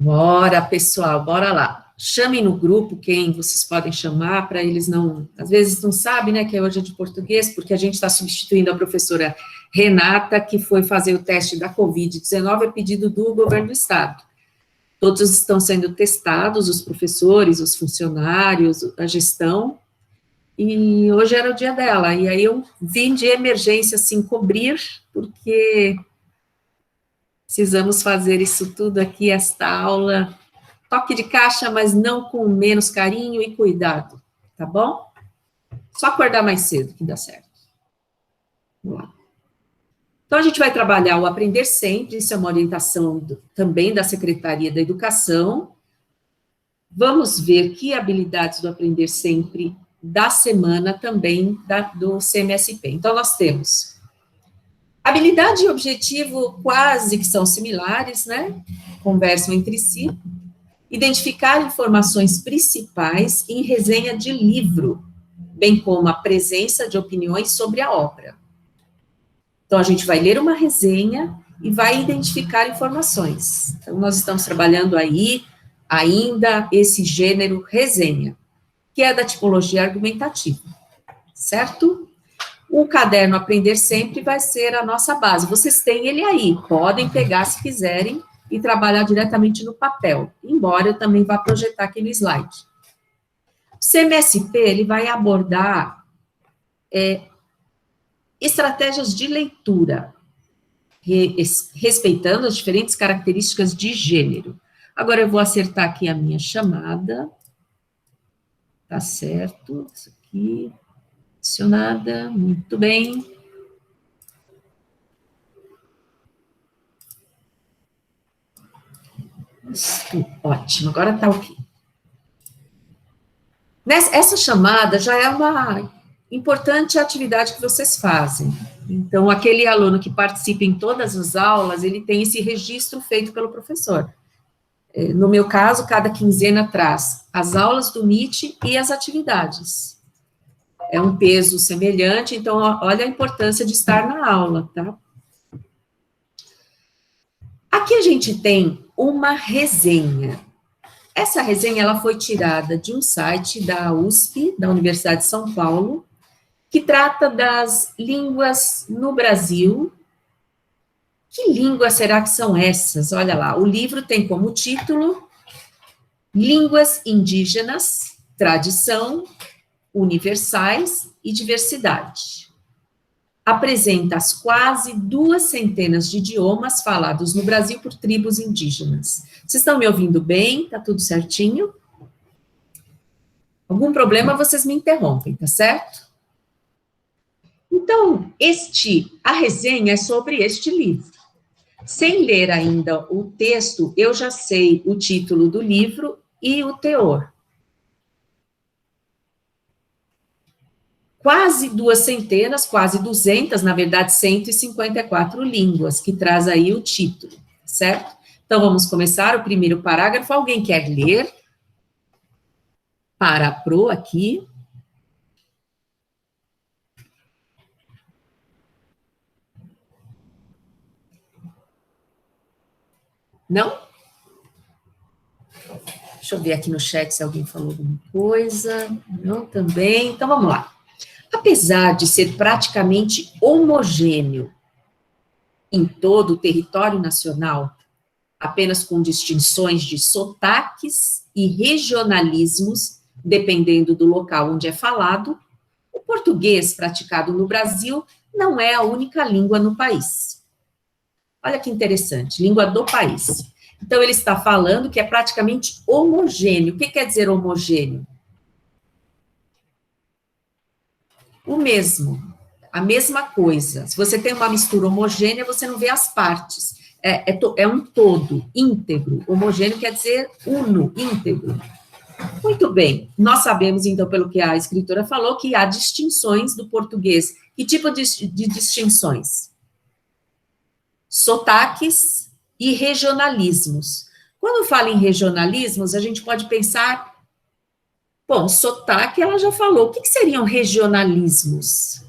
Bora, pessoal, bora lá. Chamem no grupo quem vocês podem chamar, para eles não, às vezes não sabem, né, que hoje é de português, porque a gente está substituindo a professora Renata, que foi fazer o teste da Covid-19 a pedido do governo do estado. Todos estão sendo testados, os professores, os funcionários, a gestão, e hoje era o dia dela, e aí eu vim de emergência, assim, cobrir, porque precisamos fazer isso tudo aqui, esta aula, toque de caixa, mas não com menos carinho e cuidado, tá bom? Só acordar mais cedo que dá certo. Vamos lá. Então, a gente vai trabalhar o Aprender Sempre, isso é uma orientação também da Secretaria da Educação. Vamos ver que habilidades do Aprender Sempre da semana também do CMSP. Então, nós temos habilidade e objetivo quase que são similares, né? Conversam entre si. Identificar informações principais em resenha de livro, bem como a presença de opiniões sobre a obra. Então, a gente vai ler uma resenha e vai identificar informações. Então, nós estamos trabalhando aí ainda esse gênero resenha, que é da tipologia argumentativa, certo? O caderno Aprender Sempre vai ser a nossa base. Vocês têm ele aí, podem pegar se quiserem e trabalhar diretamente no papel, embora eu também vá projetar aqui no slide. O CMSP, ele vai abordar estratégias de leitura, respeitando as diferentes características de gênero. Agora eu vou acertar aqui a minha chamada, tá certo, isso aqui, adicionada, muito bem. Ótimo, agora tá ok. Essa chamada já é uma importante atividade que vocês fazem. Então, aquele aluno que participa em todas as aulas, ele tem esse registro feito pelo professor. No meu caso, cada quinzena traz as aulas do MIT e as atividades. É um peso semelhante, então, olha a importância de estar na aula, tá? Aqui a gente tem uma resenha. Essa resenha, ela foi tirada de um site da USP, da Universidade de São Paulo, que trata das línguas no Brasil. Que línguas será que são essas? Olha lá, o livro tem como título Línguas Indígenas, Tradição, Universais e Diversidade. Apresenta as quase 200 de idiomas falados no Brasil por tribos indígenas. Vocês estão me ouvindo bem? Tá tudo certinho? Algum problema, vocês me interrompem, tá certo? Então, a resenha é sobre este livro. Sem ler ainda o texto, eu já sei o título do livro e o teor. Quase 200, quase 200, na verdade, 154 línguas, que traz aí o título, certo? Então, vamos começar o primeiro parágrafo. Alguém quer ler? Para a pro aqui. Não? Deixa eu ver aqui no chat se alguém falou alguma coisa. Não, também. Então, vamos lá. Apesar de ser praticamente homogêneo em todo o território nacional, apenas com distinções de sotaques e regionalismos, dependendo do local onde é falado, o português praticado no Brasil não é a única língua no país. Olha que interessante, língua do país. Então, ele está falando que é praticamente homogêneo. O que quer dizer homogêneo? O mesmo, a mesma coisa. Se você tem uma mistura homogênea, você não vê as partes. É um todo, íntegro. Homogêneo quer dizer uno, íntegro. Muito bem. Nós sabemos, então, pelo que a escritora falou, que há distinções do português. Que tipo de distinções? Sotaques e regionalismos. Quando fala em regionalismos, a gente pode pensar, bom, sotaque ela já falou, o que seriam regionalismos?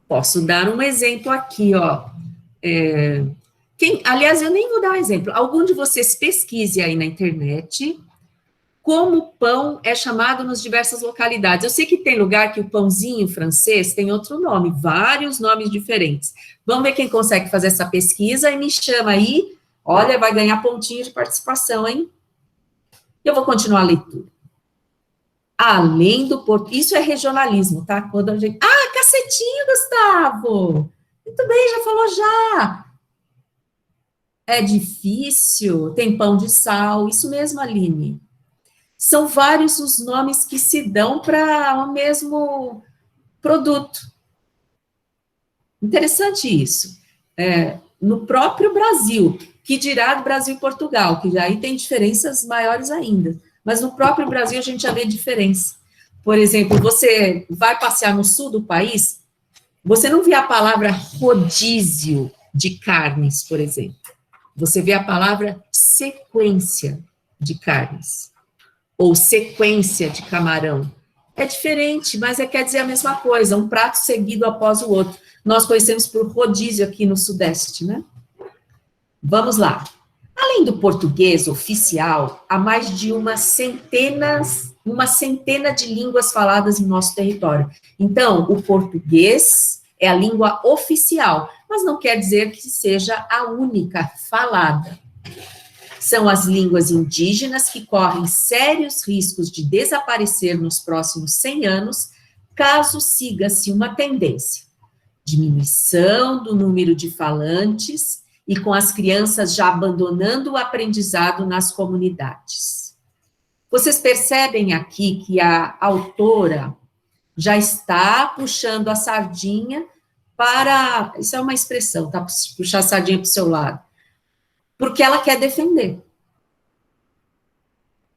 Posso dar um exemplo aqui, ó. Aliás, eu nem vou dar um exemplo. Algum de vocês pesquise aí na internet como pão é chamado nas diversas localidades. Eu sei que tem lugar que o pãozinho francês tem outro nome, vários nomes diferentes. Vamos ver quem consegue fazer essa pesquisa e me chama aí. Olha, vai ganhar pontinho de participação, hein? Eu vou continuar a leitura. Além do português, isso é regionalismo, tá? Quando a gente... Ah, cacetinho, Gustavo! Muito bem, já falou já. É difícil, tem pão de sal, isso mesmo, Aline. São vários os nomes que se dão para o mesmo produto. Interessante isso. No próprio Brasil, que dirá do Brasil e Portugal, que aí tem diferenças maiores ainda. Mas no próprio Brasil a gente já vê diferença. Por exemplo, você vai passear no sul do país, você não vê a palavra rodízio de carnes, por exemplo. Você vê a palavra sequência de carnes, ou sequência de camarão. É diferente, mas quer dizer a mesma coisa, um prato seguido após o outro. Nós conhecemos por rodízio aqui no Sudeste, né? Vamos lá. Além do português oficial, há mais de uma centena de línguas faladas em nosso território. Então, o português é a língua oficial, mas não quer dizer que seja a única falada. São as línguas indígenas que correm sérios riscos de desaparecer nos próximos 100 anos, caso siga-se uma tendência. Diminuição do número de falantes e com as crianças já abandonando o aprendizado nas comunidades. Vocês percebem aqui que a autora já está puxando a sardinha para... Isso é uma expressão, tá? Puxar a sardinha para o seu lado. Porque ela quer defender.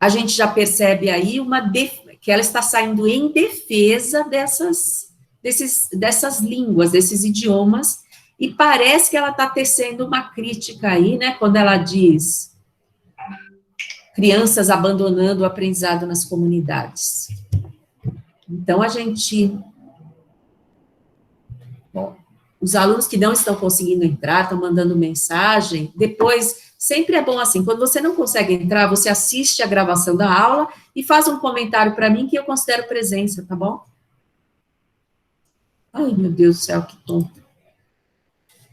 A gente já percebe aí que ela está saindo em defesa dessas línguas, desses idiomas, e parece que ela está tecendo uma crítica aí, né, quando ela diz crianças abandonando o aprendizado nas comunidades. Então, bom, os alunos que não estão conseguindo entrar, estão mandando mensagem, depois, sempre é bom assim, quando você não consegue entrar, você assiste a gravação da aula e faz um comentário para mim que eu considero presença, tá bom? Ai, meu Deus do céu, que tonto.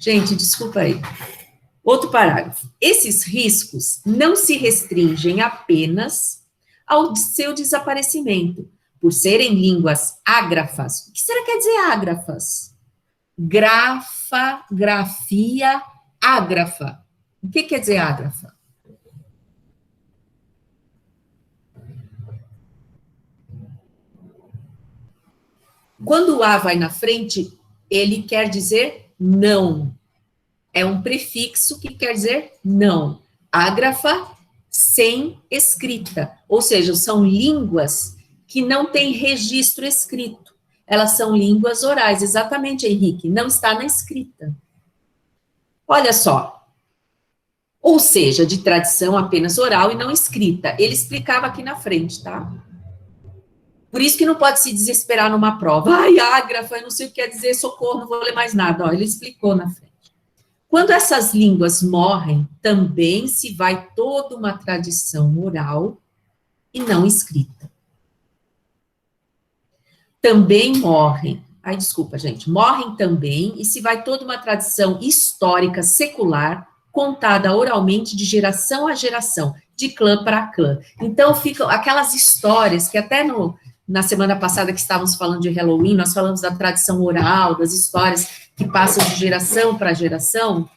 Gente, desculpa aí. Outro parágrafo. Esses riscos não se restringem apenas ao seu desaparecimento, por serem línguas ágrafas. O que será que quer dizer ágrafas? Grafa, grafia, ágrafa. O que quer dizer ágrafa? Quando o A vai na frente, ele quer dizer não. É um prefixo que quer dizer não. Ágrafa, sem escrita. Ou seja, são línguas que não têm registro escrito. Elas são línguas orais. Exatamente, Henrique. Não está na escrita. Olha só. Ou seja, de tradição apenas oral e não escrita. Ele explicava aqui na frente, tá? Por isso que não pode se desesperar numa prova. Ai, ágrafa, eu não sei o que quer dizer, socorro, não vou ler mais nada. Ó, ele explicou na frente. Quando essas línguas morrem, também se vai toda uma tradição oral e não escrita. Também morrem, desculpa, gente, morrem também e se vai toda uma tradição histórica, secular, contada oralmente de geração a geração, de clã para clã. Então, ficam aquelas histórias que até na semana passada que estávamos falando de Halloween, nós falamos da tradição oral, das histórias que passam de geração para geração,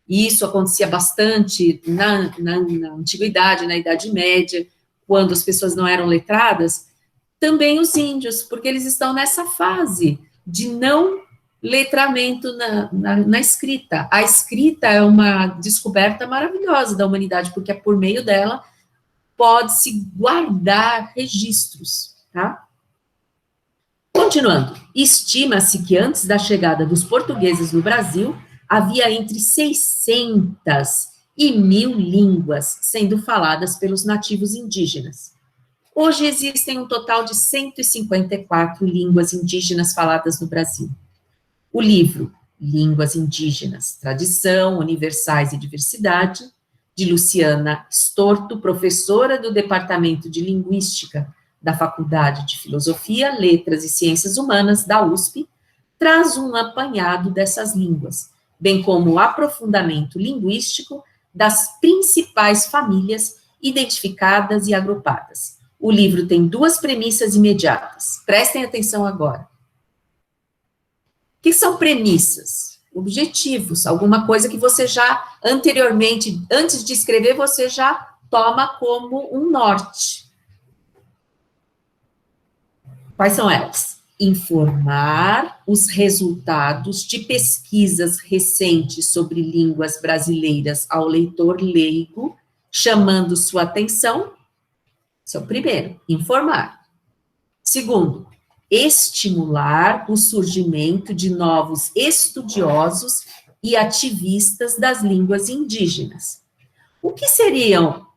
e isso acontecia bastante na antiguidade, na Idade Média, quando as pessoas não eram letradas, também os índios, porque eles estão nessa fase de não letramento na escrita. A escrita é uma descoberta maravilhosa da humanidade, porque é por meio dela pode-se guardar registros, tá? Continuando, estima-se que antes da chegada dos portugueses no Brasil, havia entre 600 e 1.000 línguas sendo faladas pelos nativos indígenas. Hoje existem um total de 154 línguas indígenas faladas no Brasil. O livro Línguas Indígenas, Tradição, Universais e Diversidade, de Luciana Storto, professora do Departamento de Linguística da Faculdade de Filosofia, Letras e Ciências Humanas da USP, traz um apanhado dessas línguas, bem como o aprofundamento linguístico das principais famílias identificadas e agrupadas. O livro tem duas premissas imediatas. Prestem atenção agora. O que são premissas? Objetivos, alguma coisa que você já anteriormente, antes de escrever, você já toma como um norte. Quais são elas? Informar os resultados de pesquisas recentes sobre línguas brasileiras ao leitor leigo, chamando sua atenção. Esse é o primeiro, informar. Segundo, estimular o surgimento de novos estudiosos e ativistas das línguas indígenas. O que seriam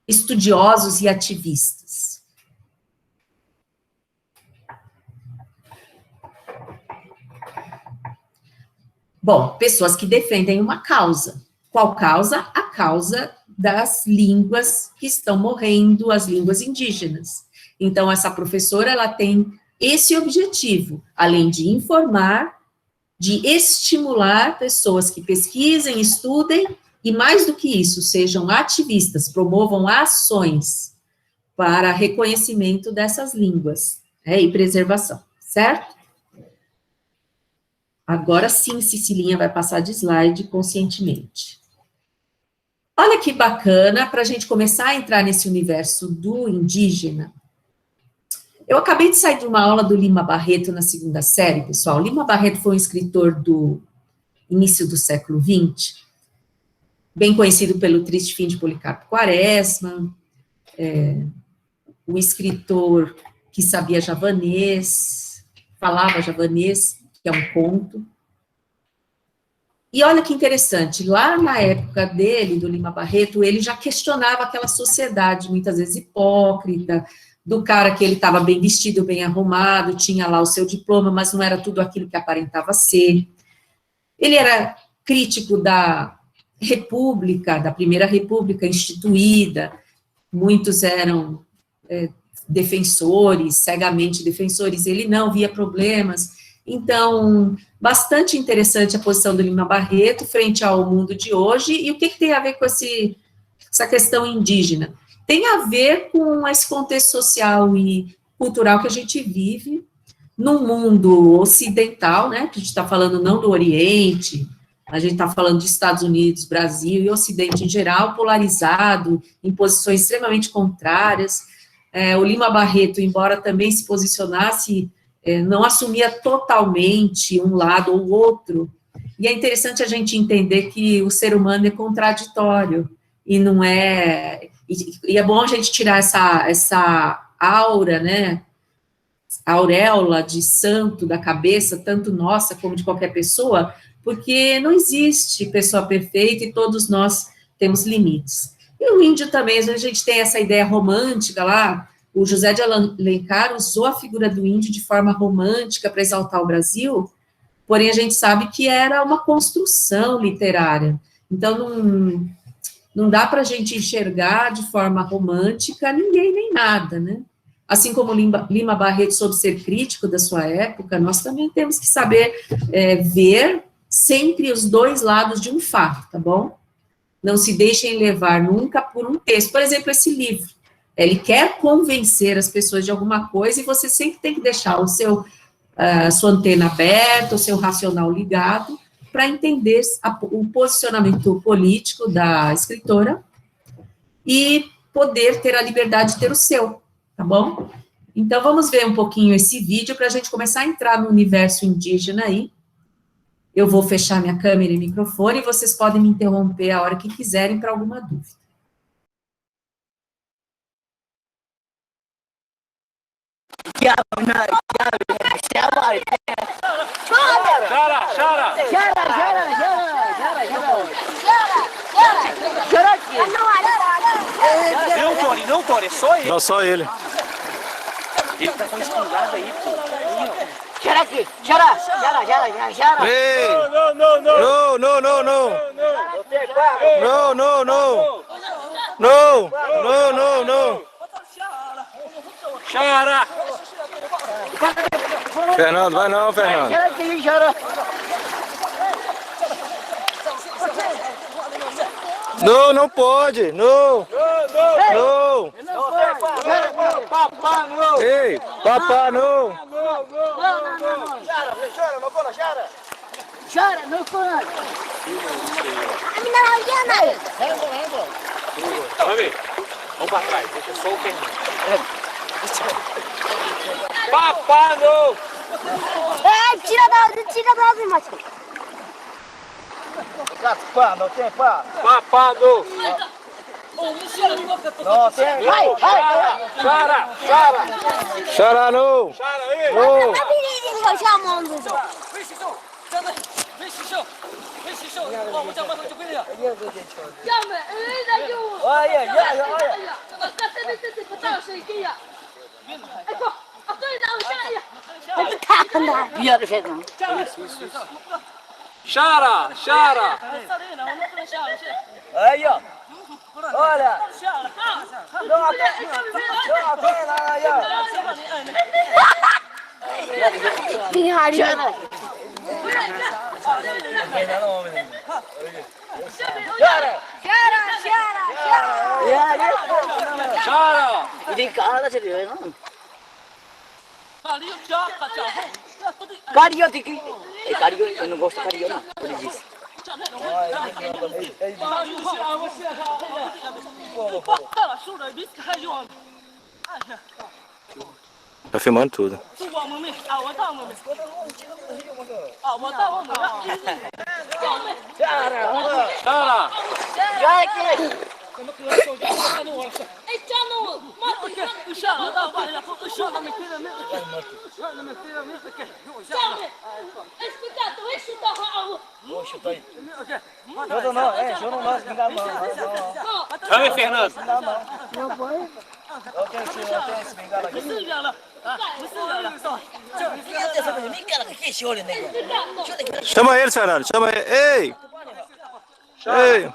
estudiosos e ativistas? Bom, pessoas que defendem uma causa. Qual causa? A causa das línguas que estão morrendo, as línguas indígenas. Então, essa professora, ela tem esse objetivo, além de informar, de estimular pessoas que pesquisem, estudem, e mais do que isso, sejam ativistas, promovam ações para reconhecimento dessas línguas, e preservação, certo? Agora sim, Cecilinha vai passar de slide conscientemente. Olha que bacana, para a gente começar a entrar nesse universo do indígena. Eu acabei de sair de uma aula do Lima Barreto na segunda série, pessoal. Lima Barreto foi um escritor do início do século XX, bem conhecido pelo Triste Fim de Policarpo Quaresma, um escritor que sabia javanês, falava javanês, que é um conto. E olha que interessante, lá na época dele, do Lima Barreto, ele já questionava aquela sociedade, muitas vezes hipócrita, do cara que ele estava bem vestido, bem arrumado, tinha lá o seu diploma, mas não era tudo aquilo que aparentava ser. Ele era crítico da República, da Primeira República instituída, muitos eram defensores, cegamente defensores, ele não via problemas. Então, bastante interessante a posição do Lima Barreto frente ao mundo de hoje, e o que tem a ver com essa questão indígena? Tem a ver com esse contexto social e cultural que a gente vive no mundo ocidental, né, que a gente está falando não do Oriente, a gente está falando de Estados Unidos, Brasil e Ocidente em geral, polarizado, em posições extremamente contrárias. O Lima Barreto, embora também se posicionasse, não assumia totalmente um lado ou outro, e é interessante a gente entender que o ser humano é contraditório, e não é, e é bom a gente tirar essa aura, né, a auréola de santo da cabeça, tanto nossa como de qualquer pessoa, porque não existe pessoa perfeita e todos nós temos limites. E o índio também, às vezes a gente tem essa ideia romântica lá, o José de Alencar usou a figura do índio de forma romântica para exaltar o Brasil, porém a gente sabe que era uma construção literária, então não dá para a gente enxergar de forma romântica ninguém nem nada, né? Assim como Lima Barreto soube ser crítico da sua época, nós também temos que saber ver sempre os dois lados de um fato, tá bom? Não se deixem levar nunca por um texto. Por exemplo, esse livro, ele quer convencer as pessoas de alguma coisa e você sempre tem que deixar a sua antena aberta, o seu racional ligado, para entender o posicionamento político da escritora e poder ter a liberdade de ter o seu, tá bom? Então, vamos ver um pouquinho esse vídeo para a gente começar a entrar no universo indígena aí. Eu vou fechar minha câmera e microfone e vocês podem me interromper a hora que quiserem para alguma dúvida. Não, Tony, é só ele. Não, só ele. Ele tá com espingarda aí, pô. aqui. Xará. Ei! Não! Não! Xara! Fernando, vai não, Fernando. Xará. Não pode. Não. Papá, não. Ei, papá, não. Não. Xara, não corre. Vamos pra trás, deixa só o Fernando. Papá, não! Tira da macho. Não tem pá. Papá, não! Não tem. Vai. Xara! Xará, não. Xara, ei! Não. Xara! Aí, ó. Olha. Não tem lá, aí, ó. Xara! Carinho, eu não gosto de carinho, não. Ele disse. Tá filmando tudo. Xara! Chame, Fernando! Chama ele, Fernando. Chama ele. Ei! Ei!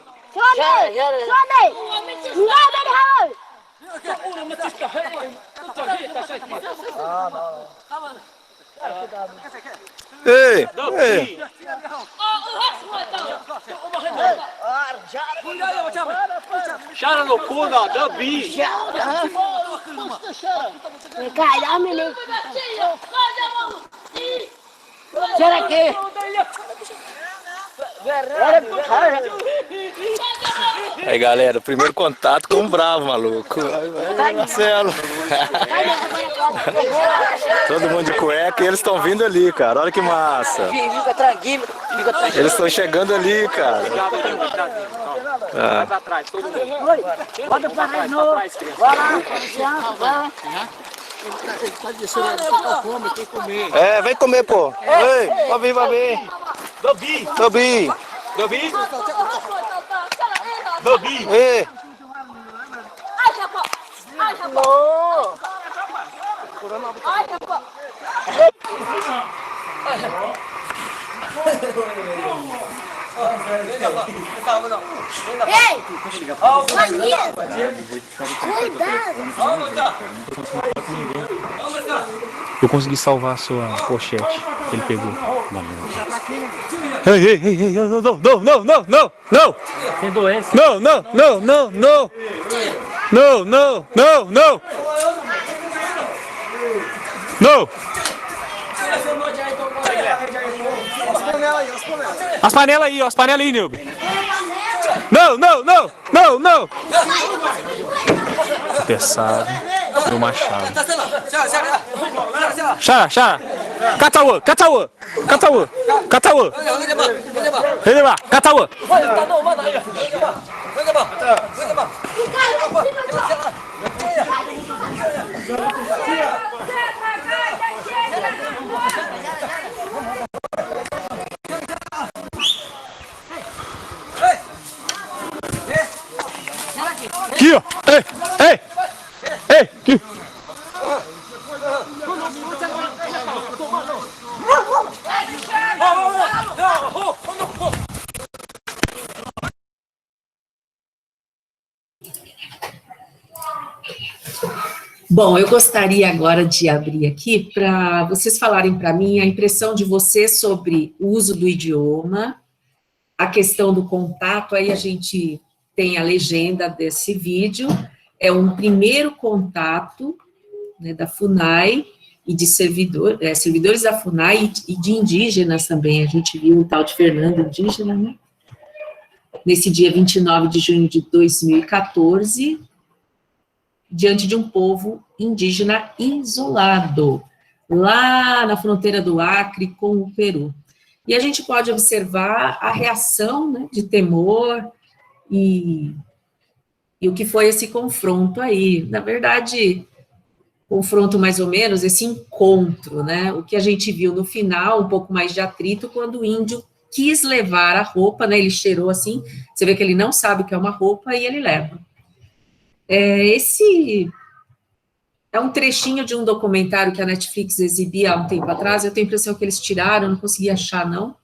Xara no cu, não, Dabi! Será que? Aí, galera, o primeiro contato com o Bravo, maluco. Aí, Marcelo. Todo mundo de cueca e eles estão vindo ali, cara. Olha que massa. Eles estão chegando ali, cara. Vai pra trás, todo mundo. Bota pra trás, não. Vai lá. É, vem comer, pô. Ei, vai vir. Dabi. Ei. Ei! Cuidado! Eu consegui salvar a sua pochete que ele pegou. Ei, não! Tem doença. Não! As panelas aí, Nilbe. Não! Pesado. Do machado. Xara. Cataua. Releva. Cataua. Aqui, ó. Ei, aqui. Bom, eu gostaria agora de abrir aqui para vocês falarem para mim a impressão de vocês sobre o uso do idioma, a questão do contato. Aí a gente tem a legenda desse vídeo, é um primeiro contato, né, da FUNAI e de servidores da FUNAI e de indígenas também. A gente viu o tal de Fernando indígena, né? Nesse dia 29 de junho de 2014, diante de um povo indígena isolado, lá na fronteira do Acre com o Peru. E a gente pode observar a reação, né, de temor e o que foi esse confronto aí. Na verdade, confronto mais ou menos, esse encontro, né, o que a gente viu no final, um pouco mais de atrito, quando o índio quis levar a roupa, né, ele cheirou assim, você vê que ele não sabe o que é uma roupa e ele leva. Esse é um trechinho de um documentário que a Netflix exibia há um tempo atrás, eu tenho a impressão que eles tiraram, não consegui achar, não,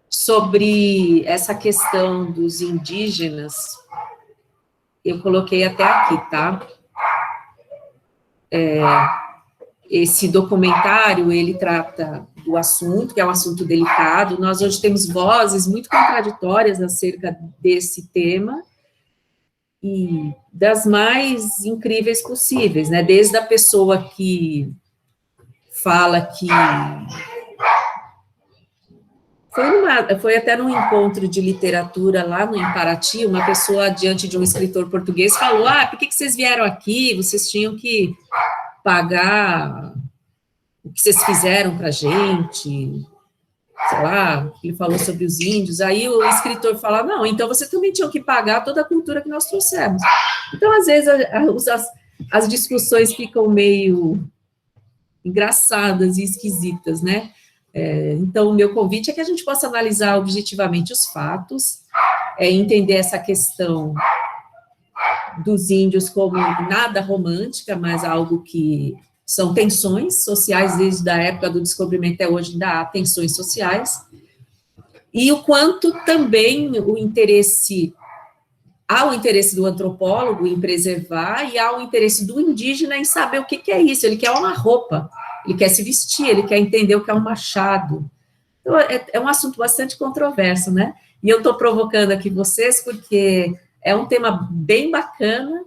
sobre essa questão dos indígenas. Eu coloquei até aqui, tá? Esse documentário, ele trata do assunto, que é um assunto delicado. Nós hoje temos vozes muito contraditórias acerca desse tema, e das mais incríveis possíveis, né, desde a pessoa que fala que foi até num encontro de literatura lá no Paraty, uma pessoa diante de um escritor português falou, por que vocês vieram aqui, vocês tinham que pagar o que vocês fizeram pra gente, sei lá, ele falou sobre os índios, aí o escritor fala, não, então você também tinha que pagar toda a cultura que nós trouxemos. Então, às vezes, as discussões ficam meio engraçadas e esquisitas, né? Então, o meu convite é que a gente possa analisar objetivamente os fatos, entender essa questão dos índios como nada romântica, mas algo que são tensões sociais, desde a época do descobrimento até hoje ainda há tensões sociais, e o quanto também há o interesse do antropólogo em preservar, e há o interesse do indígena em saber o que é isso, ele quer uma roupa, ele quer se vestir, ele quer entender o que é um machado. Então, é um assunto bastante controverso, né? E eu estou provocando aqui vocês porque é um tema bem bacana,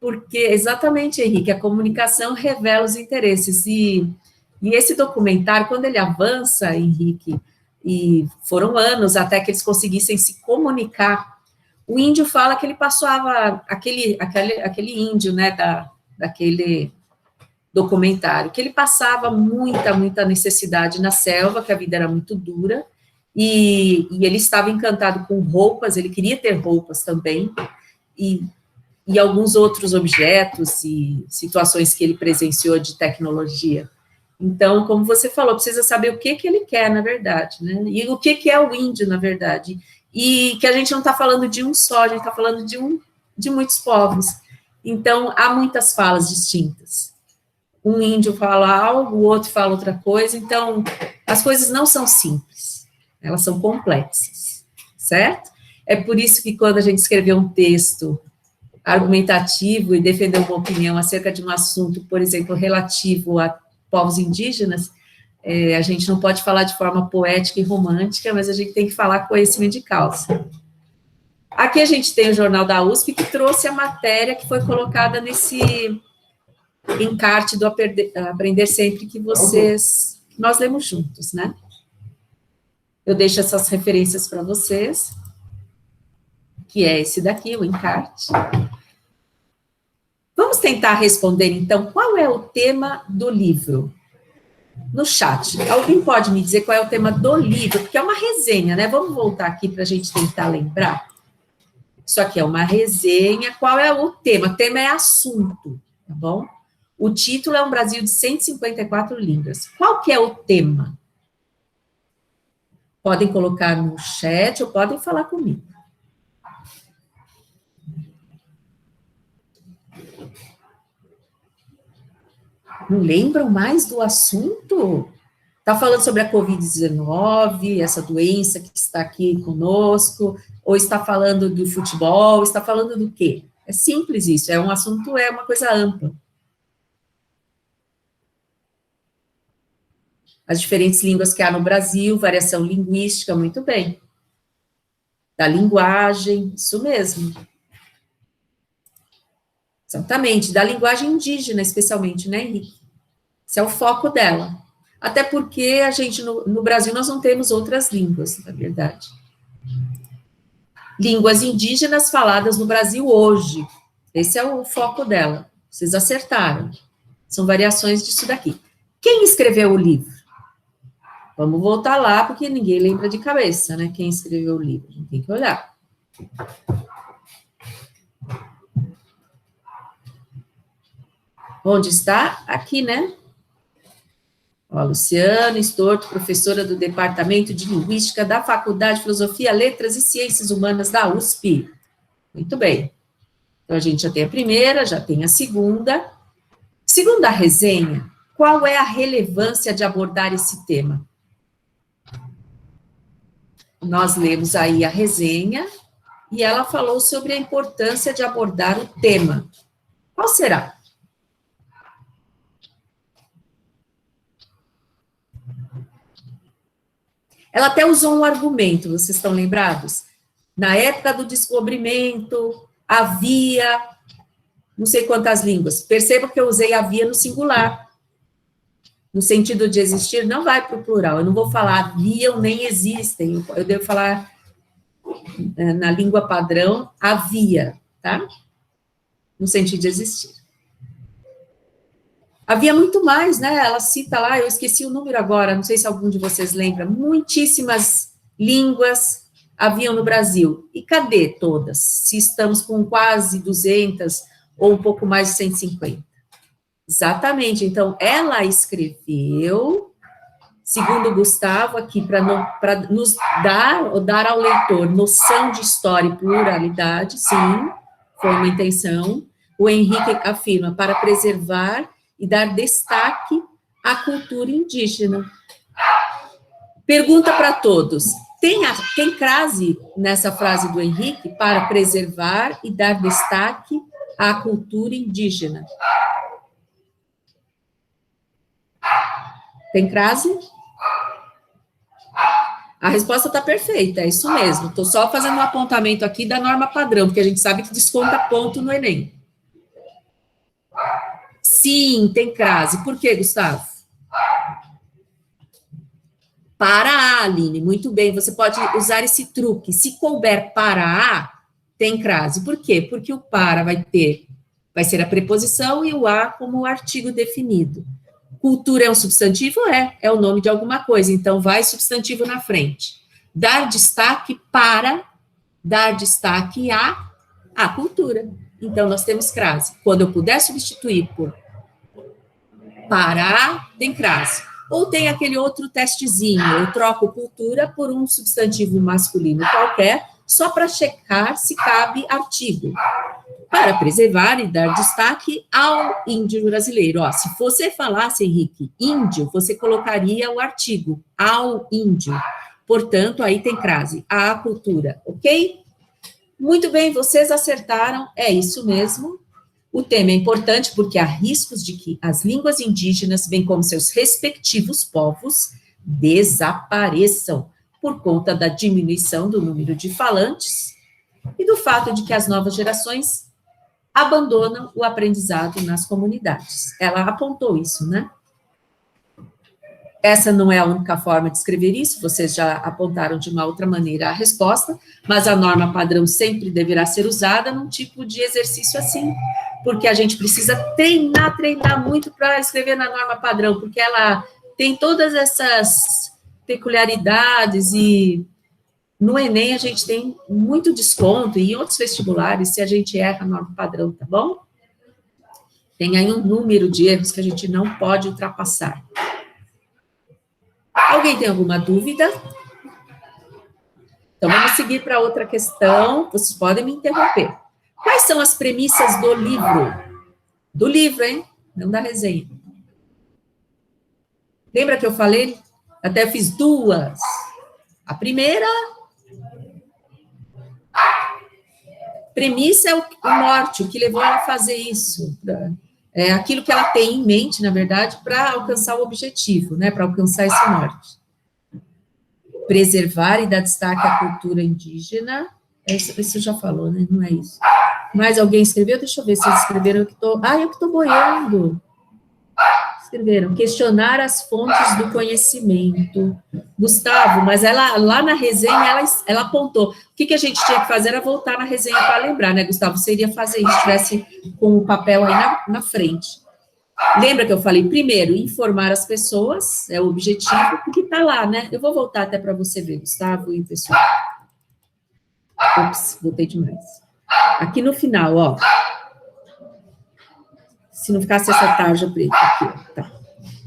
porque, exatamente, Henrique, a comunicação revela os interesses, e esse documentário, quando ele avança, Henrique, e foram anos até que eles conseguissem se comunicar, o índio fala que ele passava, aquele índio, né, daquele documentário, que ele passava muita necessidade na selva, que a vida era muito dura, e ele estava encantado com roupas, ele queria ter roupas também, e alguns outros objetos e situações que ele presenciou de tecnologia. Então, como você falou, precisa saber o que ele quer, na verdade, né? E o que é o índio, na verdade. E que a gente não está falando de um só, a gente está falando de muitos povos. Então, há muitas falas distintas. Um índio fala algo, o outro fala outra coisa. Então, as coisas não são simples, elas são complexas, certo? É por isso que quando a gente escreveu um texto argumentativo e defender uma opinião acerca de um assunto, por exemplo, relativo a povos indígenas, a gente não pode falar de forma poética e romântica, mas a gente tem que falar com conhecimento de causa. Aqui a gente tem o Jornal da USP, que trouxe a matéria que foi colocada nesse encarte do Aprender Sempre, que nós lemos juntos, né? Eu deixo essas referências para vocês, que é esse daqui, o encarte. Vamos tentar responder, então, qual é o tema do livro? No chat, alguém pode me dizer qual é o tema do livro? Porque é uma resenha, né? Vamos voltar aqui para a gente tentar lembrar. Isso aqui é uma resenha. Qual é o tema? O tema é assunto, tá bom? O título é Um Brasil de 154 Línguas. Qual que é o tema? Podem colocar no chat ou podem falar comigo. Não lembram mais do assunto? Está falando sobre a Covid-19, essa doença que está aqui conosco, ou está falando do futebol, está falando do quê? É simples isso, é um assunto, é uma coisa ampla. As diferentes línguas que há no Brasil, variação linguística, muito bem. Da linguagem, isso mesmo. Exatamente, da linguagem indígena, especialmente, né, Henrique? Esse é o foco dela. Até porque a gente, no Brasil, nós não temos outras línguas, na verdade. Línguas indígenas faladas no Brasil hoje. Esse é o foco dela. Vocês acertaram. São variações disso daqui. Quem escreveu o livro? Vamos voltar lá, porque ninguém lembra de cabeça, né? Quem escreveu o livro? A gente tem que olhar. Onde está? Aqui, né? Ó, Luciana Estorto, professora do Departamento de Linguística da Faculdade de Filosofia, Letras e Ciências Humanas da USP. Muito bem. Então, a gente já tem a primeira, já tem a segunda. Segundo a resenha, qual é a relevância de abordar esse tema? Nós lemos aí a resenha, e ela falou sobre a importância de abordar o tema. Qual será? Ela até usou um argumento, vocês estão lembrados? Na época do descobrimento, havia não sei quantas línguas. Perceba que eu usei havia no singular. No sentido de existir, não vai para o plural. Eu não vou falar haviam nem existem. Eu devo falar, na língua padrão, havia, tá? No sentido de existir. Havia muito mais, né? Ela cita lá, eu esqueci o número agora, não sei se algum de vocês lembra, muitíssimas línguas haviam no Brasil. E cadê todas? Se estamos com quase 200 ou um pouco mais de 150. Exatamente. Então, ela escreveu, segundo Gustavo, aqui, para nos dar, ou dar ao leitor, noção de história e pluralidade, sim, foi uma intenção. O Henrique afirma, para preservar e dar destaque à cultura indígena. Pergunta para todos, tem crase nessa frase do Henrique, para preservar e dar destaque à cultura indígena? Tem crase? A resposta está perfeita, é isso mesmo. Estou só fazendo um apontamento aqui da norma padrão, porque a gente sabe que desconta ponto no Enem. Sim, tem crase. Por quê, Gustavo? Para a, Aline. Muito bem, você pode usar esse truque. Se couber para a, tem crase. Por quê? Porque o para vai ser a preposição e o a como o artigo definido. Cultura é um substantivo? É o nome de alguma coisa, então vai substantivo na frente. Dar destaque para, dar destaque à cultura. Então, nós temos crase. Quando eu puder substituir por para, tem crase. Ou tem aquele outro testezinho, eu troco cultura por um substantivo masculino qualquer, só para checar se cabe artigo. Para preservar e dar destaque ao índio brasileiro. Ó, se você falasse, Henrique, índio, você colocaria o artigo, ao índio. Portanto, aí tem crase, à cultura, ok? Muito bem, vocês acertaram, é isso mesmo. O tema é importante porque há riscos de que as línguas indígenas, bem como seus respectivos povos, desapareçam por conta da diminuição do número de falantes e do fato de que as novas gerações abandonam o aprendizado nas comunidades. Ela apontou isso, né? Essa não é a única forma de escrever isso, vocês já apontaram de uma outra maneira a resposta, mas a norma padrão sempre deverá ser usada num tipo de exercício assim, porque a gente precisa treinar muito para escrever na norma padrão, porque ela tem todas essas peculiaridades e no Enem a gente tem muito desconto e em outros vestibulares se a gente erra a norma padrão, tá bom? Tem aí um número de erros que a gente não pode ultrapassar. Alguém tem alguma dúvida? Então, vamos seguir para outra questão. Vocês podem me interromper. Quais são as premissas do livro? Do livro, hein? Não da resenha. Lembra que eu falei? Até eu fiz duas. A primeira... Premissa é o norte, o que levou ela a fazer isso. É aquilo que ela tem em mente, na verdade, para alcançar o objetivo, né? Para alcançar esse norte. Preservar e dar destaque à cultura indígena. Isso já falou, né? Não é isso. Mais alguém escreveu? Deixa eu ver se eles escreveram. Eu que estou boiando. Escreveram. Questionar as fontes do conhecimento. Gustavo, mas ela, lá na resenha, ela apontou. O que a gente tinha que fazer era voltar na resenha para lembrar, né, Gustavo? Você iria fazer isso, tivesse com o papel aí na frente. Lembra que eu falei, primeiro, informar as pessoas, é o objetivo, porque está lá, né? Eu vou voltar até para você ver, Gustavo e pessoal. Ops, voltei demais. Aqui no final, ó. Se não ficasse essa tarja preta aqui, ó, tá.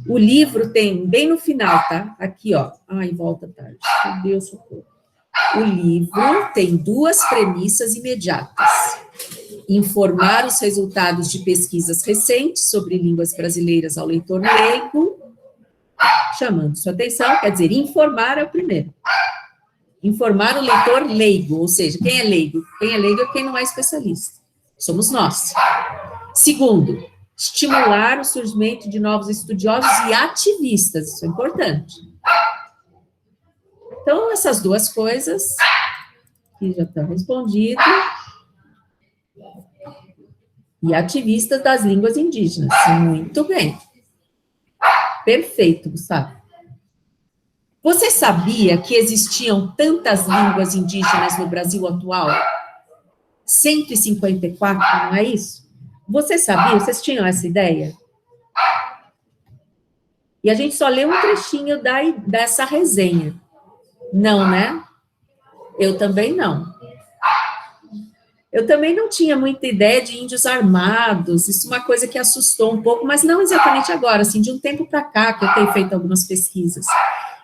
O livro tem, bem no final, tá? Aqui, ó. Ai, volta a tarja. Meu Deus, socorro. O livro tem 2 premissas imediatas. Informar os resultados de pesquisas recentes sobre línguas brasileiras ao leitor leigo, chamando sua atenção, quer dizer, informar é o primeiro. Informar o leitor leigo, ou seja, quem é leigo? Quem é leigo é quem não é especialista. Somos nós. Segundo, estimular o surgimento de novos estudiosos e ativistas, isso é importante. Então, essas 2 coisas, que já estão respondidas, e ativistas das línguas indígenas, muito bem. Perfeito, Gustavo. Você sabia que existiam tantas línguas indígenas no Brasil atual? 154, não é isso? Você sabia? Vocês tinham essa ideia? E a gente só leu um trechinho dessa resenha. Não, né? Eu também não. Eu também não tinha muita ideia de índios armados, isso é uma coisa que assustou um pouco, mas não exatamente agora, assim, de um tempo para cá, que eu tenho feito algumas pesquisas.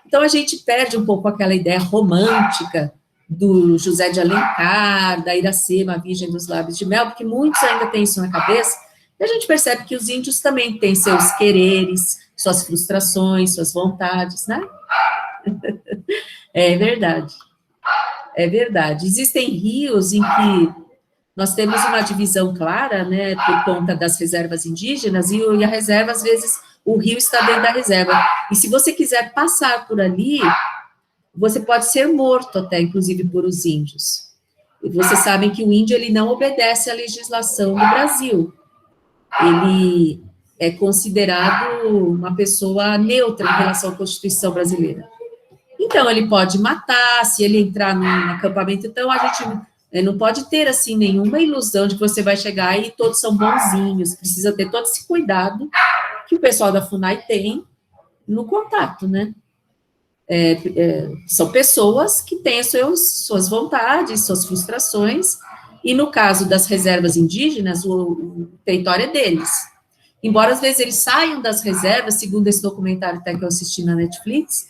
Então, a gente perde um pouco aquela ideia romântica do José de Alencar, da Iracema, a Virgem dos Lábios de Mel, porque muitos ainda têm isso na cabeça, e a gente percebe que os índios também têm seus quereres, suas frustrações, suas vontades, né? É verdade. É verdade. Existem rios em que nós temos uma divisão clara, né, por conta das reservas indígenas, e a reserva, às vezes, o rio está dentro da reserva. E se você quiser passar por ali, você pode ser morto até, inclusive, por os índios. E vocês sabem que o índio, ele não obedece à legislação do Brasil. Ele é considerado uma pessoa neutra em relação à Constituição brasileira. Então, ele pode matar, se ele entrar no acampamento, então a gente não pode ter, assim, nenhuma ilusão de que você vai chegar e todos são bonzinhos, precisa ter todo esse cuidado que o pessoal da FUNAI tem no contato, né? São pessoas que têm suas vontades, suas frustrações, e no caso das reservas indígenas, o território é deles. Embora, às vezes, eles saiam das reservas, segundo esse documentário até que eu assisti na Netflix,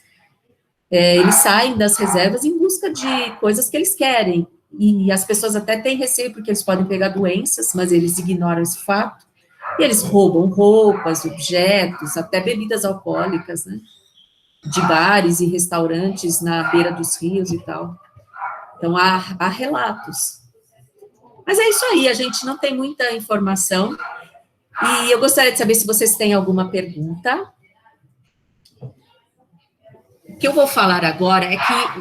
eles saem das reservas em busca de coisas que eles querem, e as pessoas até têm receio, porque eles podem pegar doenças, mas eles ignoram esse fato, e eles roubam roupas, objetos, até bebidas alcoólicas, né, de bares e restaurantes na beira dos rios e tal. Então, há relatos. Mas é isso aí, a gente não tem muita informação, e eu gostaria de saber se vocês têm alguma pergunta. O que eu vou falar agora é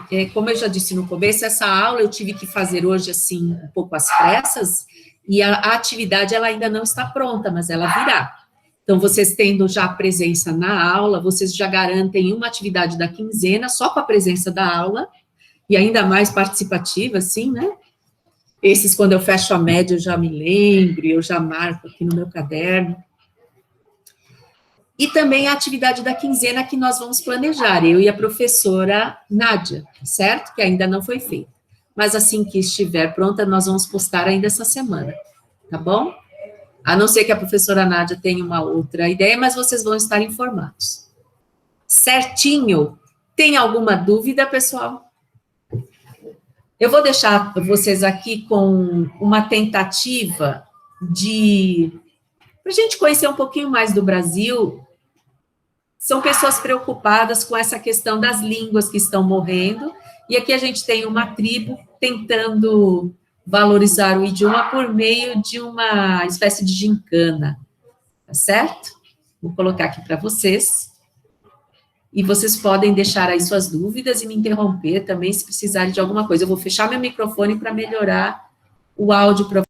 que, como eu já disse no começo, essa aula eu tive que fazer hoje, assim, um pouco às pressas, e a atividade, ela ainda não está pronta, mas ela virá. Então, vocês tendo já a presença na aula, vocês já garantem uma atividade da quinzena, só com a presença da aula, e ainda mais participativa, assim, né? Esses, quando eu fecho a média, eu já me lembro, eu já marco aqui no meu caderno. E também a atividade da quinzena que nós vamos planejar, eu e a professora Nádia, certo? Que ainda não foi feita. Mas assim que estiver pronta, nós vamos postar ainda essa semana, tá bom? A não ser que a professora Nádia tenha uma outra ideia, mas vocês vão estar informados. Certinho? Tem alguma dúvida, pessoal? Eu vou deixar vocês aqui com uma tentativa para a gente conhecer um pouquinho mais do Brasil. São pessoas preocupadas com essa questão das línguas que estão morrendo, e aqui a gente tem uma tribo tentando valorizar o idioma por meio de uma espécie de gincana, tá certo? Vou colocar aqui para vocês. E vocês podem deixar aí suas dúvidas e me interromper também se precisarem de alguma coisa. Eu vou fechar meu microfone para melhorar o áudio para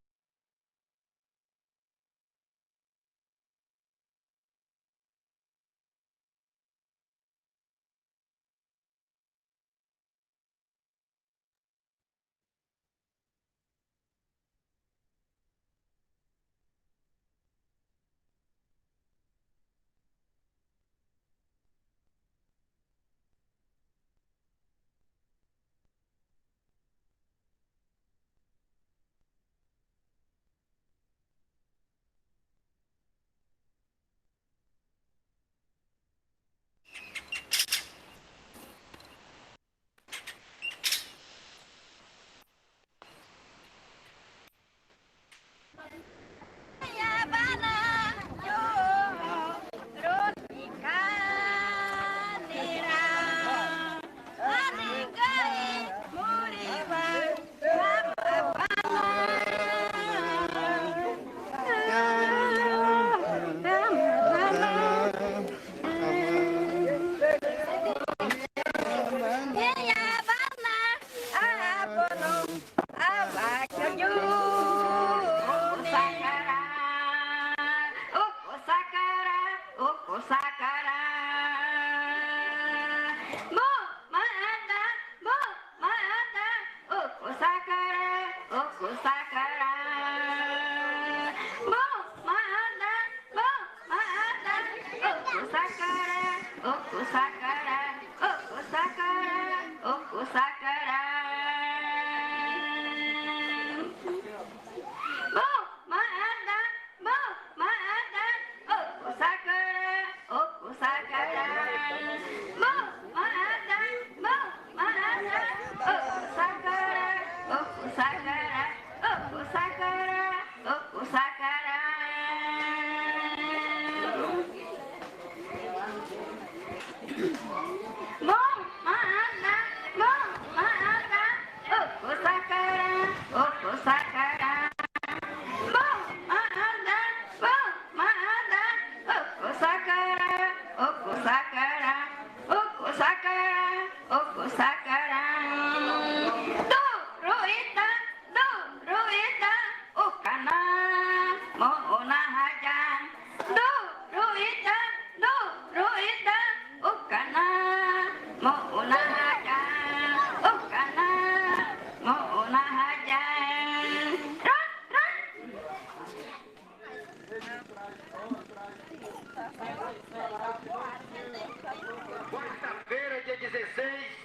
Quarta-feira, dia 16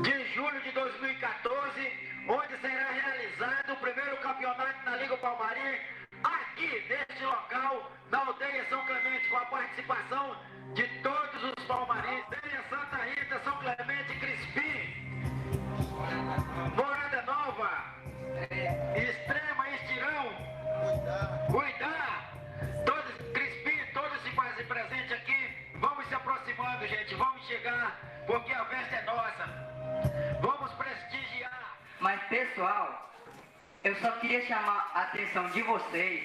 de julho de 2014, onde será realizado o primeiro campeonato da Liga Palmarim, aqui neste local, na aldeia São Clemente, com a participação de todos os palmarins, aldeia Santa Rita, São Clemente, Crispim, Morada Nova, Extrema, Estirão, Cuidar, todos, Crispim, todos se fazem presente aqui. Vamos se aproximando, gente, vamos chegar, porque a festa é nossa. Vamos prestigiar. Mas, pessoal, eu só queria chamar a atenção de vocês,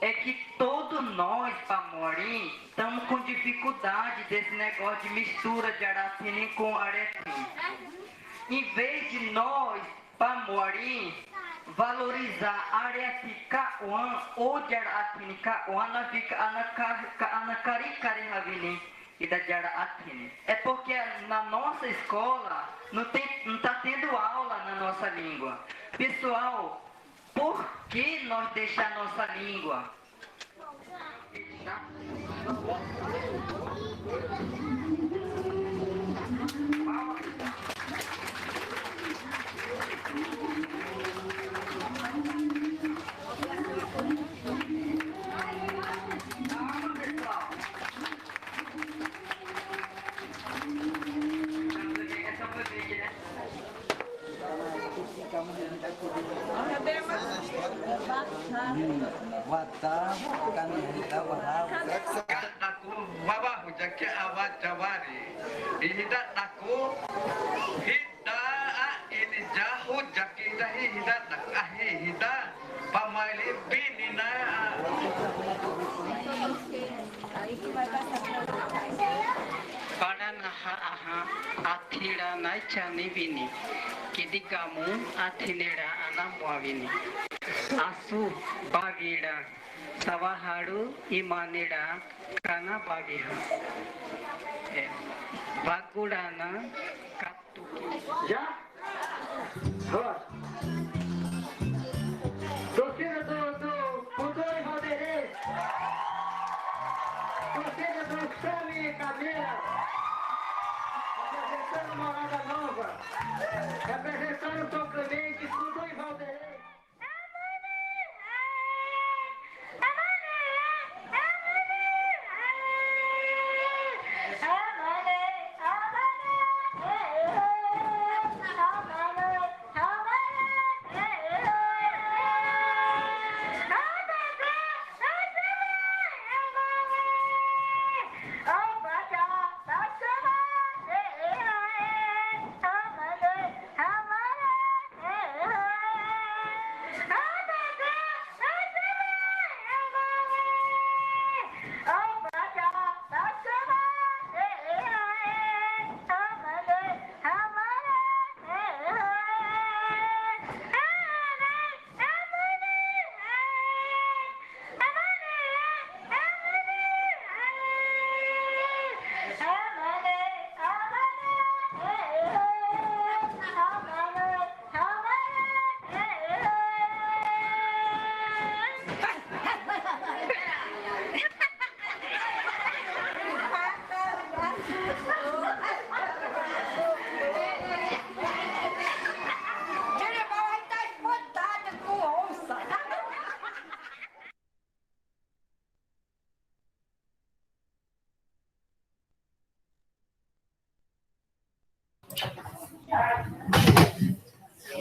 é que todos nós, Pamorim, estamos com dificuldade desse negócio de mistura de Aracini com Arecim. Em vez de nós, Pamorim, valorizar Aracicauã ou de Aracicauã, nós fica Anacaricari Ravini e da Aracini. É porque na nossa escola não está tendo aula na nossa língua. Pessoal, por que nós deixar nossa língua? Aku bawah jaket awak jawari. Ini tak aku hita ini jauh jaket Paranaha aha athira naichani vini kidikamu athinera anamuavini asu bagida sawahadu imanera kana bagiha bagudana katuki. Já? Ó. Torcida do Fundão e Valderez. Torcida do Sami e Camila. Representando Morada Nova. Representando São Clemente, Fundão e Valderez.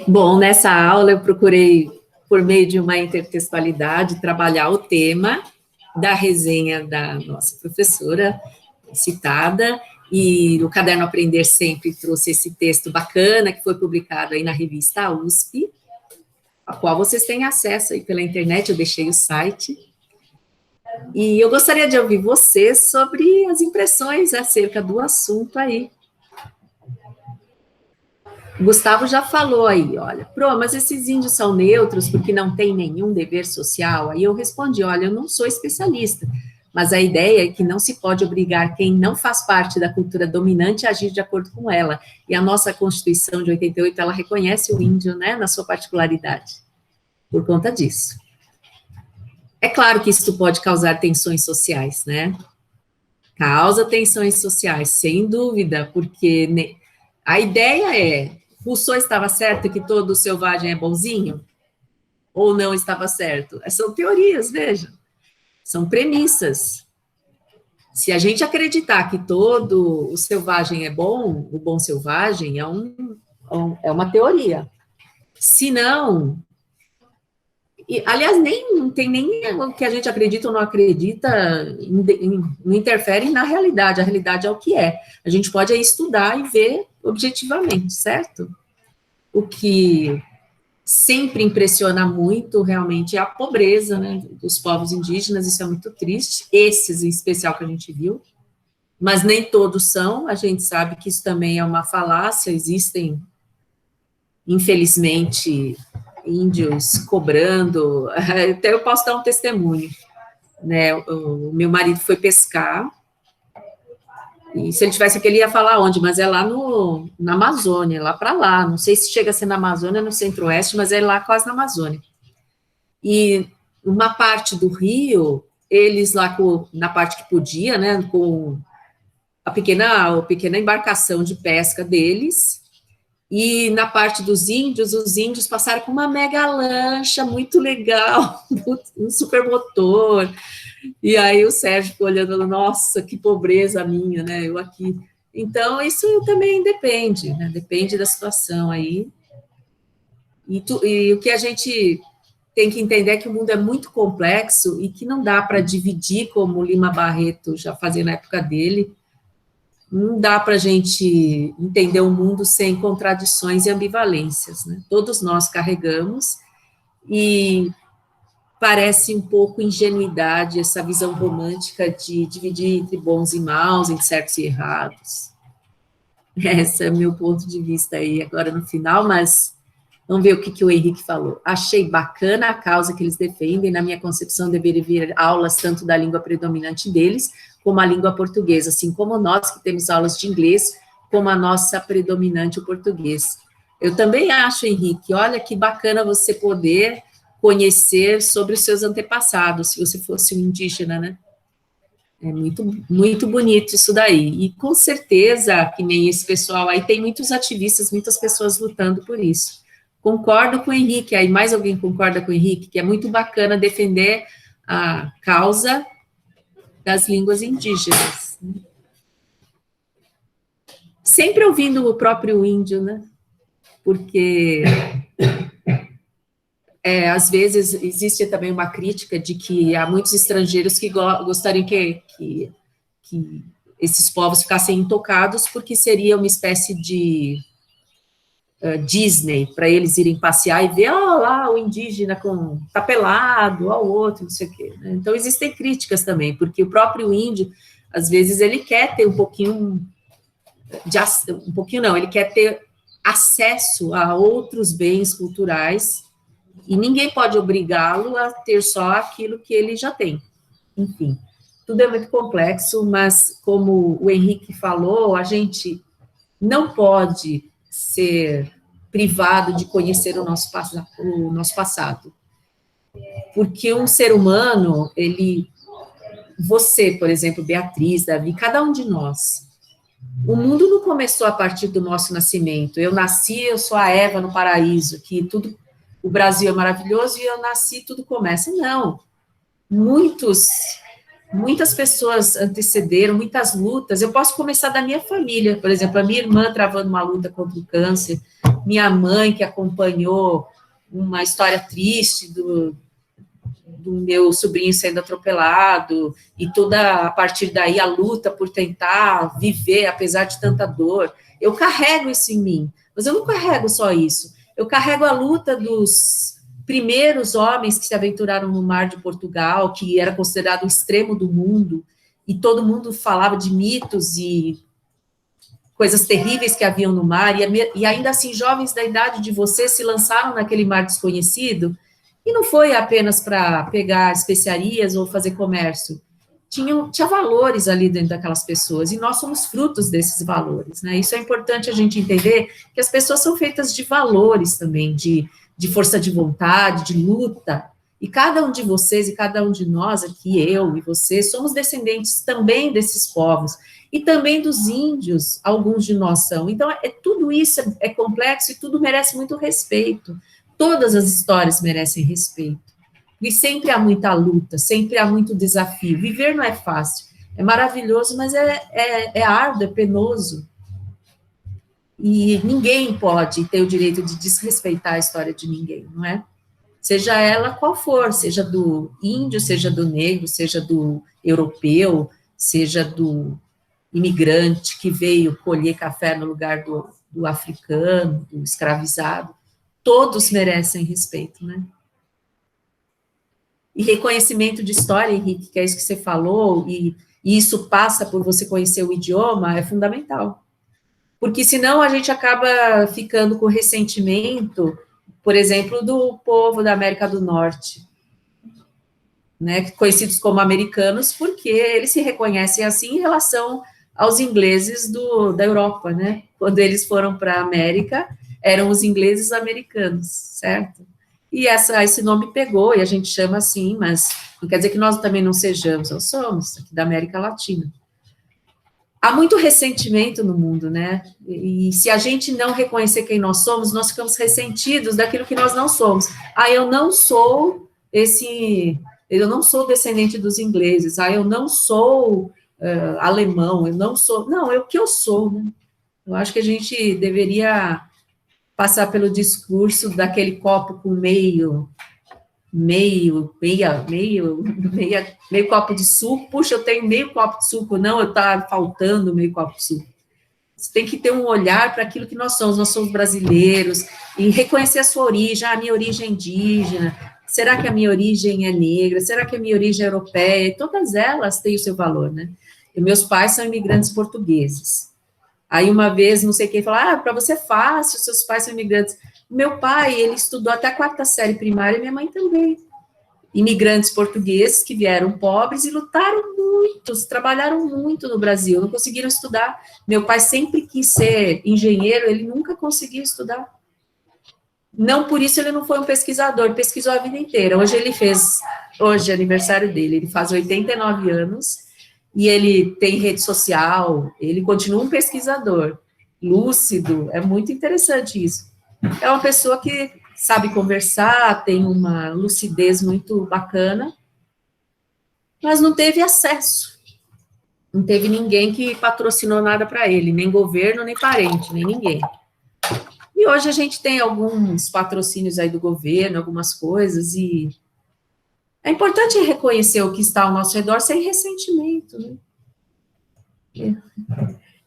Bom, nessa aula eu procurei, por meio de uma intertextualidade, trabalhar o tema da resenha da nossa professora citada, e o Caderno Aprender Sempre trouxe esse texto bacana, que foi publicado aí na revista USP, a qual vocês têm acesso aí pela internet, eu deixei o site. E eu gostaria de ouvir vocês sobre as impressões acerca do assunto aí. O Gustavo já falou aí, olha, mas esses índios são neutros porque não têm nenhum dever social? Aí eu respondi, olha, eu não sou especialista, mas a ideia é que não se pode obrigar quem não faz parte da cultura dominante a agir de acordo com ela, e a nossa Constituição de 88, ela reconhece o índio, né, na sua particularidade, por conta disso. É claro que isso pode causar tensões sociais, né, causa tensões sociais, sem dúvida, porque a ideia é, Rousseau estava certo que todo selvagem é bonzinho? Ou não estava certo? São teorias, veja. São premissas. Se a gente acreditar que todo o selvagem é bom, o bom selvagem é uma teoria. Se não... aliás, não tem nem o que a gente acredita ou não acredita, não interfere na realidade. A realidade é o que é. A gente pode estudar e ver objetivamente, certo? O que sempre impressiona muito, realmente, é a pobreza, né, dos povos indígenas, isso é muito triste, esses em especial que a gente viu, mas nem todos são, a gente sabe que isso também é uma falácia, existem, infelizmente, índios cobrando, até eu posso dar um testemunho, né, o meu marido foi pescar, e se ele tivesse aqui, ele ia falar onde, mas é lá na Amazônia, lá para lá, não sei se chega a ser na Amazônia, no Centro-Oeste, mas é lá quase na Amazônia. E uma parte do rio, eles lá, na parte que podia, né, com a pequena embarcação de pesca deles, e na parte dos índios, os índios passaram com uma mega lancha muito legal, um super motor. E aí o Sérgio ficou olhando, nossa, que pobreza minha, né, eu aqui. Então, isso também depende, né, depende da situação aí. E o que a gente tem que entender é que o mundo é muito complexo e que não dá para dividir, como Lima Barreto já fazia na época dele, não dá para a gente entender o mundo sem contradições e ambivalências, né, todos nós carregamos, e parece um pouco ingenuidade, essa visão romântica de dividir entre bons e maus, entre certos e errados. Esse é o meu ponto de vista aí agora no final, mas vamos ver o que o Henrique falou. Achei bacana a causa que eles defendem, na minha concepção deveria vir aulas tanto da língua predominante deles, como a língua portuguesa, assim como nós que temos aulas de inglês, como a nossa predominante o português. Eu também acho, Henrique, olha que bacana você poder conhecer sobre os seus antepassados, se você fosse um indígena, né? É muito, muito bonito isso daí. E com certeza, que nem esse pessoal aí, tem muitos ativistas, muitas pessoas lutando por isso. Concordo com o Henrique, aí mais alguém concorda com o Henrique, que é muito bacana defender a causa das línguas indígenas. Sempre ouvindo o próprio índio, né? Porque, às vezes, existe também uma crítica de que há muitos estrangeiros que gostariam que esses povos ficassem intocados, porque seria uma espécie de Disney, para eles irem passear e ver, lá o indígena tá pelado, o outro, não sei o quê. Né? Então, existem críticas também, porque o próprio índio, às vezes, ele quer ter ele quer ter acesso a outros bens culturais, e ninguém pode obrigá-lo a ter só aquilo que ele já tem. Enfim, tudo é muito complexo, mas como o Henrique falou, a gente não pode ser privado de conhecer o nosso passado. Porque um ser humano, você, por exemplo, Beatriz, Davi, cada um de nós, o mundo não começou a partir do nosso nascimento. Eu sou a Eva no paraíso, que o Brasil é maravilhoso e eu nasci, tudo começa. Não. Muitas pessoas antecederam, muitas lutas. Eu posso começar da minha família, por exemplo, a minha irmã travando uma luta contra o câncer, minha mãe que acompanhou uma história triste do meu sobrinho sendo atropelado, e toda, a partir daí, a luta por tentar viver, apesar de tanta dor. Eu carrego isso em mim, mas eu não carrego só isso. Eu carrego a luta dos primeiros homens que se aventuraram no mar de Portugal, que era considerado o extremo do mundo, e todo mundo falava de mitos e coisas terríveis que haviam no mar, e ainda assim, jovens da idade de você se lançaram naquele mar desconhecido, e não foi apenas para pegar especiarias ou fazer comércio. Tinha valores ali dentro daquelas pessoas, e nós somos frutos desses valores, né? Isso é importante a gente entender, que as pessoas são feitas de valores também, de força de vontade, de luta, e cada um de vocês e cada um de nós aqui, eu e você, somos descendentes também desses povos, e também dos índios, alguns de nós são. Então, tudo isso é complexo e tudo merece muito respeito. Todas as histórias merecem respeito. E sempre há muita luta, sempre há muito desafio. Viver não é fácil, é maravilhoso, mas é árduo, é penoso. E ninguém pode ter o direito de desrespeitar a história de ninguém, não é? Seja ela qual for, seja do índio, seja do negro, seja do europeu, seja do imigrante que veio colher café no lugar do africano, do escravizado. Todos merecem respeito, né? E reconhecimento de história, Henrique, que é isso que você falou, e isso passa por você conhecer o idioma, é fundamental. Porque senão a gente acaba ficando com ressentimento, por exemplo, do povo da América do Norte, né, conhecidos como americanos, porque eles se reconhecem assim em relação aos ingleses da Europa, né? Quando eles foram para a América, eram os ingleses americanos, certo? E esse nome pegou, e a gente chama assim, mas não quer dizer que nós também não sejamos, nós somos aqui da América Latina. Há muito ressentimento no mundo, né? E se a gente não reconhecer quem nós somos, nós ficamos ressentidos daquilo que nós não somos. Eu não sou descendente dos ingleses, eu não sou alemão, eu não sou... Não, é o que eu sou, né? Eu acho que a gente deveria passar pelo discurso daquele copo com meio copo de suco. Puxa, eu tenho meio copo de suco. Não, está faltando meio copo de suco. Você tem que ter um olhar para aquilo que nós somos brasileiros, e reconhecer a sua origem, a minha origem é indígena, Será que a minha origem é negra? Será que a minha origem é europeia? Todas elas têm o seu valor, né? E meus pais são imigrantes portugueses. Aí uma vez, não sei quem falou, para você é fácil, seus pais são imigrantes. Meu pai, ele estudou até a 4ª série primária, e minha mãe também. Imigrantes portugueses que vieram pobres e lutaram muito, trabalharam muito no Brasil, não conseguiram estudar. Meu pai sempre quis ser engenheiro, ele nunca conseguiu estudar. Não por isso ele não foi um pesquisador, pesquisou a vida inteira. Hoje é aniversário dele, ele faz 89 anos, e ele tem rede social, ele continua um pesquisador, lúcido, é muito interessante isso. É uma pessoa que sabe conversar, tem uma lucidez muito bacana, mas não teve acesso. Não teve ninguém que patrocinou nada para ele, nem governo, nem parente, nem ninguém. E hoje a gente tem alguns patrocínios aí do governo, algumas coisas, e é importante reconhecer o que está ao nosso redor sem ressentimento, né?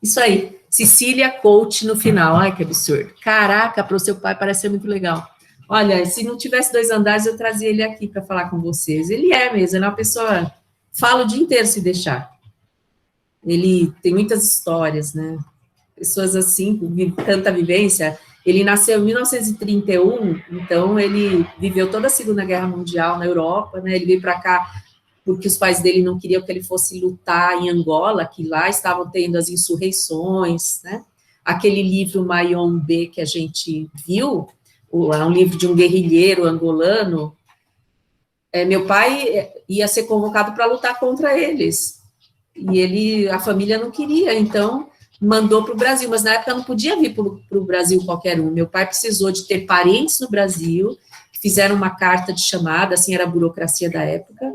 Isso aí, Cecília Coach no final, ai que absurdo. Caraca, para o seu pai parece ser muito legal. Olha, se não tivesse 2 andares, eu trazia ele aqui para falar com vocês. Ele é mesmo, ele é uma pessoa, fala o dia inteiro se deixar. Ele tem muitas histórias, né? Pessoas assim, com tanta vivência. Ele nasceu em 1931, então ele viveu toda a Segunda Guerra Mundial na Europa, né? Ele veio para cá porque os pais dele não queriam que ele fosse lutar em Angola, que lá estavam tendo as insurreições, né? Aquele livro Mayombe que a gente viu, é um livro de um guerrilheiro angolano, meu pai ia ser convocado para lutar contra eles, e a família não queria, então mandou para o Brasil, mas na época não podia vir para o Brasil qualquer um, meu pai precisou de ter parentes no Brasil, que fizeram uma carta de chamada, assim era a burocracia da época,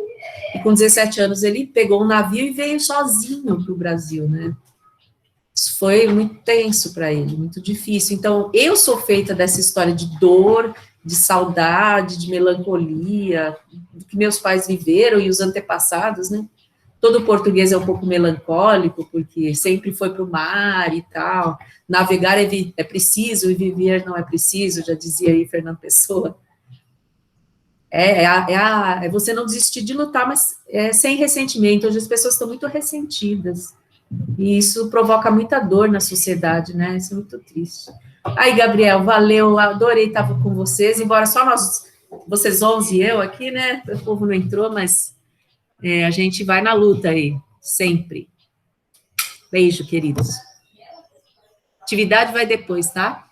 e com 17 anos ele pegou um navio e veio sozinho para o Brasil, né? Isso foi muito tenso para ele, muito difícil. Então, eu sou feita dessa história de dor, de saudade, de melancolia, do que meus pais viveram e os antepassados, né? Todo português é um pouco melancólico, porque sempre foi para o mar e tal. Navegar é preciso e viver não é preciso, já dizia aí Fernando Pessoa. É você não desistir de lutar, mas sem ressentimento. Hoje as pessoas estão muito ressentidas. E isso provoca muita dor na sociedade, né? Isso é muito triste. Aí, Gabriel, valeu, adorei estar com vocês, embora só vocês 11 e eu aqui, né? O povo não entrou, mas a gente vai na luta aí, sempre. Beijo, queridos. Atividade vai depois, tá?